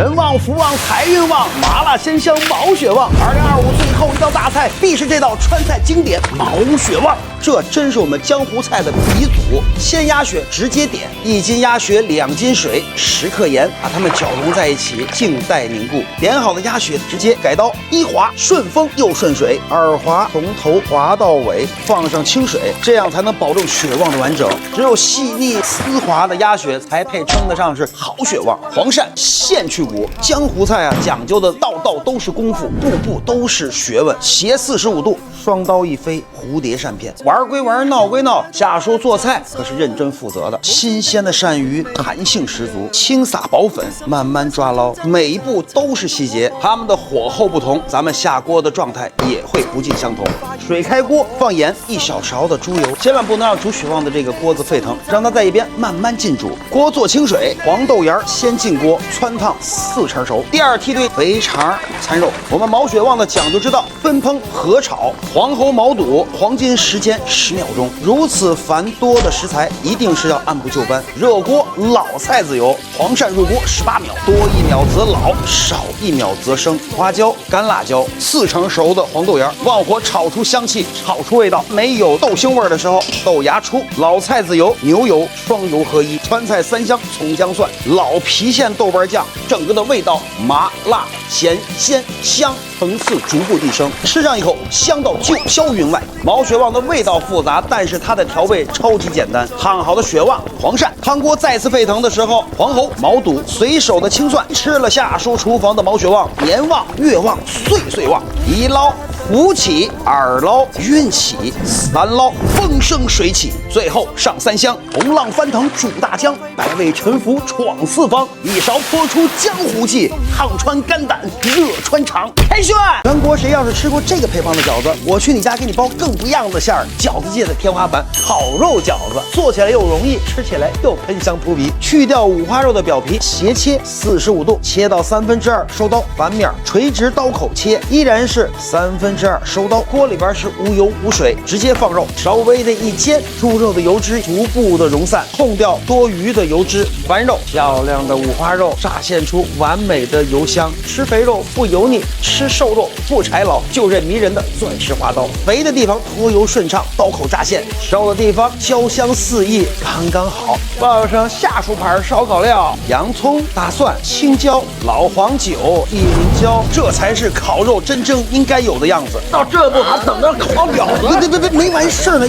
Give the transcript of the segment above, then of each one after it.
人旺福旺财运旺，麻辣鲜香毛血旺。2025最后一道大菜必是这道川菜经典毛血旺，这真是我们江湖菜的鼻祖。鲜鸭血直接点，1斤鸭血2斤水10克盐，把它们搅融在一起，静待凝固。点好的鸭血直接改刀，一划顺风又顺水，二划从头划到尾，放上清水，这样才能保证血旺的完整。只有细腻丝滑的鸭血才配称得上是好血旺。黄鳝现去骨，江湖菜啊讲究的道道都是功夫，步步都是学问。斜45度，双刀一飞，蝴蝶扇片。玩归玩，闹归闹，夏叔做菜可是认真负责的。新鲜的鳝鱼弹性十足，轻撒薄粉，慢慢抓捞，每一步都是细节。他们的火候不同，咱们下锅的状态也会不尽相同。水开锅，放盐，1小勺的猪油，千万不能让煮血旺的这个锅子沸腾，让它在一边慢慢浸煮。锅做清水，黄豆芽先进锅汆烫4成熟，第二梯队肥肠掺肉。我们毛血旺的讲究之道，分烹合炒，黄喉毛肚黄金时间10秒钟。如此繁多的食材，一定是要按部就班。热锅老菜籽油，黄鳝入锅18秒，多1秒则老，少1秒则生。花椒、干辣椒，4成熟的黄豆芽，旺火炒出香气，炒出味道。没有豆腥味的时候，豆芽出，老菜籽油、牛油双油合一，川菜3香，葱姜蒜，老郫县豆瓣酱，整个的味道麻辣咸鲜香，层次逐步递升，吃上一口香到九霄云外。毛血旺的味道复杂，但是它的调味超级简单。烫好的血旺、黄鳝，汤锅再次沸腾的时候，黄喉、毛肚随手的清算，吃了夏叔厨房的毛血旺，年旺月旺岁岁旺。1捞福起，2捞运起，3捞风生水起，最后上3香，红浪翻腾煮大江，百味沉浮闯四方，一勺泼出江湖气，烫穿肝胆热穿肠。嘿炫，全国谁要是吃过这个配方的饺子，我去你家给你包更不一样的馅儿。饺子界的天花板，烤肉饺子，做起来又容易，吃起来又喷香扑鼻。去掉五花肉的表皮，斜切45度，切到2/3收刀，反面垂直刀口切，依然是2/3收刀。锅里边是无油无水，直接放肉，稍微的一煎，猪肉的油脂逐步的溶散，控掉多余的油脂。翻肉，漂亮的五花肉乍现出完美的油香。吃肥肉不油腻，吃瘦肉不柴老，就这迷人的钻石花刀，肥的地方脱油顺畅，刀口乍现；瘦的地方焦香四溢，刚刚好。放上夏叔牌烧烤料，洋葱、大蒜、青椒、老黄酒、一轮椒，这才是烤肉真正应该有的样子。到这步还等着烤饺子？别，没完事呢。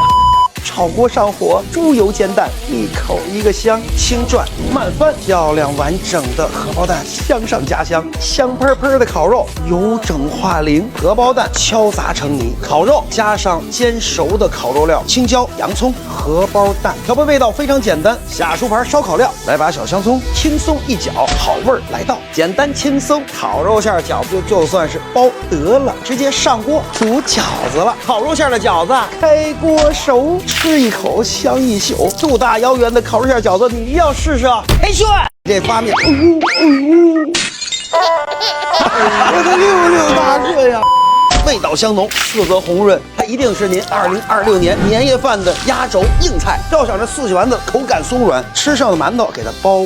炒锅上火，猪油煎蛋，一口一个香，轻转慢翻，漂亮完整的荷包蛋香上加香，香喷喷的烤肉油整化零，荷包蛋敲砸成泥，烤肉加上煎熟的烤肉料，青椒、洋葱、荷包蛋，调配味道非常简单。夏叔牌烧烤料，来把小香葱轻松一搅，好味儿来到，简单轻松，烤肉馅饺子就算是包得了，直接上锅煮饺子了。烤肉馅的饺子开锅熟，吃一口香一宿。肚大腰圆的烤肉馅饺子，你一定要试试啊！嘿炫，这发面，我的66大顺呀！味道香浓，色泽红润，它一定是您2026年年夜饭的压轴硬菜。要想这四喜丸子口感松软，吃上的馒头给它包，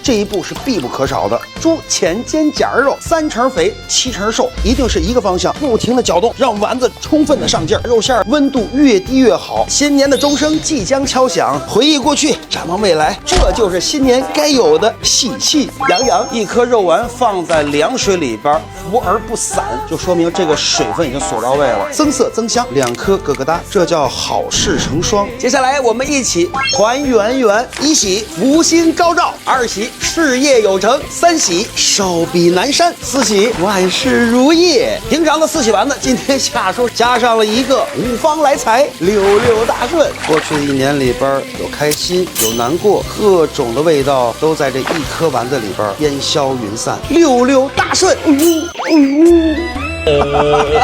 这一步是必不可少的。猪前肩胛肉3成肥7成瘦，一定是一个方向，不停的搅动，让丸子充分的上劲儿，肉馅温度越低越好。新年的钟声即将敲响，回忆过去，展望未来，这就是新年该有的喜气洋洋。一颗肉丸放在凉水里边浮而不散，就说明这个水分已经锁到位了，增色增香，2颗咯咯哒，这叫好事成双。接下来我们一起团圆圆：1喜福星高照，2喜事业有成，3喜寿比南山，4喜万事如意。平常的四喜丸子，今天夏叔加上了一个五方来财，66大顺。过去的一年里边有开心有难过，各种的味道都在这一颗丸子里边烟消云散，66大顺。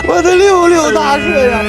我的66大顺呀！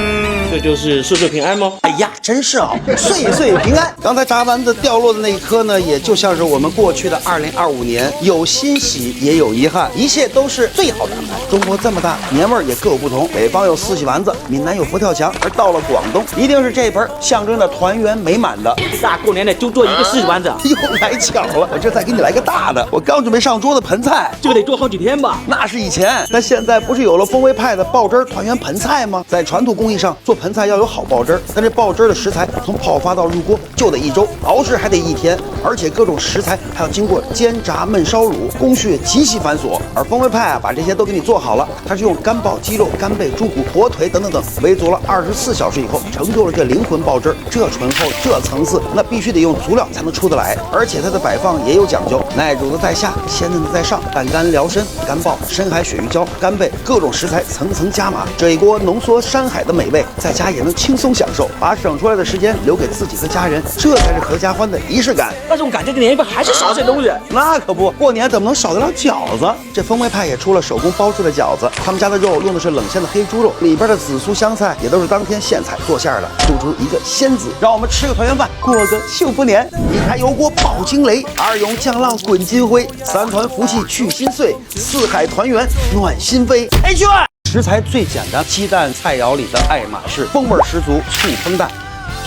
这就是岁岁平安吗？哎呀，真是啊，岁岁平安。刚才炸丸子掉落的那一颗呢，也就像是我们过去的2025年，有欣喜也有遗憾，一切都是最好的安排。中国这么大，年味儿也各有不同，北方有四喜丸子，闽南有佛跳墙，而到了广东，一定是这盆象征着团圆美满的。大过年的就做一个四喜丸子，又来巧了，我这再给你来个大的。我刚准备上桌的盆菜，这个得做好几天吧？那是以前，那现在不是有了风味派的爆汁团圆盆菜吗？在传统工艺上做盆菜要有好爆汁，但这爆汁的食材从泡发到入锅就得1周，熬制还得1天，而且各种食材还要经过煎炸焖烧卤，工序极其繁琐。而风味派啊，把这些都给你做好了，它是用干爆鸡肉、干贝、猪骨、火腿等等等，煨足了24小时以后，成就了这灵魂爆汁。这醇厚，这层次，那必须得用足料才能出得来。而且它的摆放也有讲究，耐煮的在下，鲜嫩的在上，半干撩身，干爆深海鳕鱼胶、干贝，各种食材层层加码，这一锅浓缩山海的美味，在家也能轻松享受，把省出来的时间留给自己和家人，这才是合家欢的仪式感。但是我感觉这年份还是少这东西。那可不，过年怎么能少得了饺子？这风味派也出了手工包制的饺子，他们家的肉用的是冷鲜的黑猪肉，里边的紫苏香菜也都是当天现采做馅的，做出一个鲜紫，让我们吃个团圆饭，过个幸福年。一开油锅爆惊雷，2涌酱浪滚金辉，3团福气去心碎，4海团圆暖心扉。哎，去！食材最简单，鸡蛋菜肴里的爱马仕，风味十足，醋烹蛋。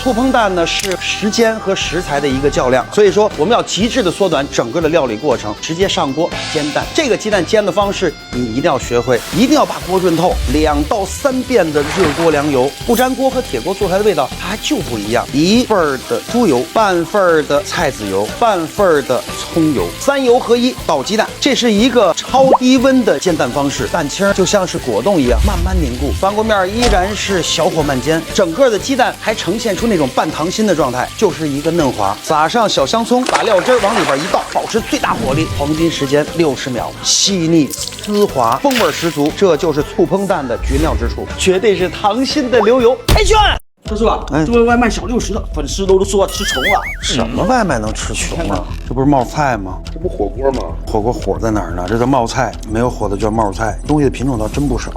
醋烹蛋呢是时间和食材的一个较量，所以说我们要极致的缩短整个的料理过程，直接上锅煎蛋。这个鸡蛋煎的方式你一定要学会，一定要把锅润透，2到3遍的热锅凉油，不粘锅和铁锅做出来的味道它还就不一样。1份的猪油，半份的菜籽油，半份的葱油，3油合一倒鸡蛋。这是一个超低温的煎蛋方式，蛋清就像是果冻一样慢慢凝固，翻过面依然是小火慢煎，整个的鸡蛋还呈现出那种半溏心的状态，就是一个嫩滑。撒上小香葱，把料汁往里边一倒，保持最大火力，黄金时间60秒，细腻丝滑，风味十足。这就是醋烹蛋的绝妙之处，绝对是溏心的流油。哎，去！说实话，这位外卖小60的粉丝都说吃虫了。什么外卖能吃虫啊？这不是冒菜吗？这不火锅吗？火锅火在哪儿呢？这叫冒菜，没有火的叫冒菜。东西的品种倒真不少。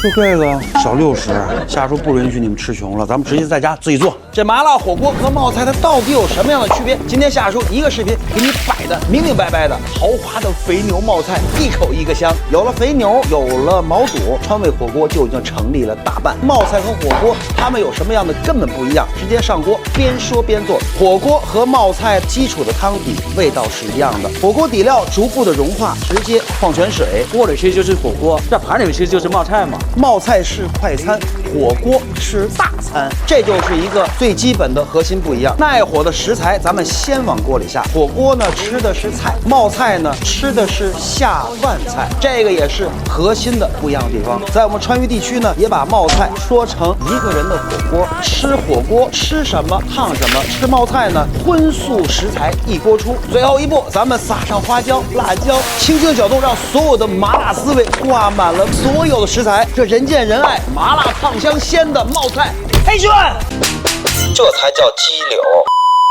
就这个小60，下厨不允许你们吃穷了，咱们直接在家自己做。这麻辣火锅和冒菜它到底有什么样的区别？今天下厨一个视频给你摆的明明白白的，豪华的肥牛冒菜，一口一个香。有了肥牛，有了毛肚，川味火锅就已经成立了大半。冒菜和火锅它们有什么样的根本不一样？直接上锅，边说边做。火锅和冒菜基础的汤底味道是一样的，火锅底料逐步的融化，直接矿泉水。锅里其实就是火锅，这盘里其实就是冒菜嘛。冒菜是快餐，火锅是大餐，这就是一个最基本的核心不一样。耐火的食材咱们先往锅里下，火锅呢吃的是菜，冒菜呢吃的是下饭菜，这个也是核心的不一样的地方。在我们川渝地区呢，也把冒菜说成一个人的火锅。吃火锅吃什么烫什么，吃冒菜呢荤素食材一锅出。最后一步，咱们撒上花椒、辣椒，轻轻搅动，让所有的麻辣滋味挂满了所有的食材。这人见人爱，麻辣烫香鲜的冒菜，黑旋，这才叫鸡柳。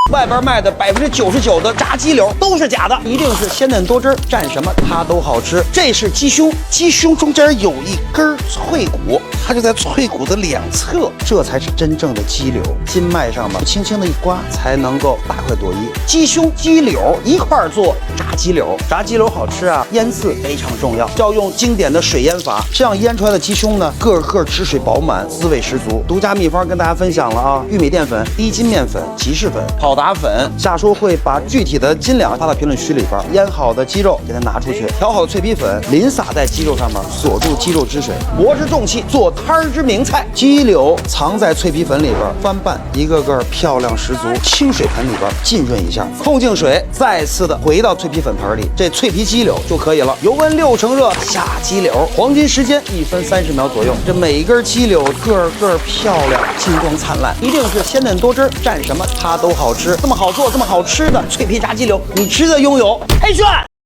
外边卖的99%的炸鸡柳都是假的，一定是鲜嫩多汁，蘸什么它都好吃。这是鸡胸，鸡胸中间有一根脆骨，它就在脆骨的两侧，这才是真正的鸡柳。筋脉上嘛，轻轻的一刮，才能够大快朵颐。鸡胸、鸡柳一块做炸鸡柳，炸鸡柳好吃啊，腌制非常重要，就要用经典的水腌法，这样腌出来的鸡胸呢，个个汁水饱满，滋味十足。独家秘方跟大家分享了啊，玉米淀粉、低筋面粉、集市粉、好打粉。下厨会把具体的斤两发到评论区里边，腌好的鸡肉给它拿出去，调好的脆皮粉淋洒在鸡肉上面，锁住鸡肉汁水，磨之重器，做摊儿之名菜。鸡柳藏在脆皮粉里边，翻拌，一个个漂亮十足。清水盆里边浸润一下，控净水，再次的回到脆皮粉盆里，这脆皮鸡柳就可以了。油温6成热，下鸡柳，黄金时间1分30秒左右。这每一根鸡柳个个漂亮，金光灿烂，一定是鲜嫩多汁，蘸什么它都好吃。这么好做，这么好吃的脆皮炸鸡柳，你值得拥有。黑旋。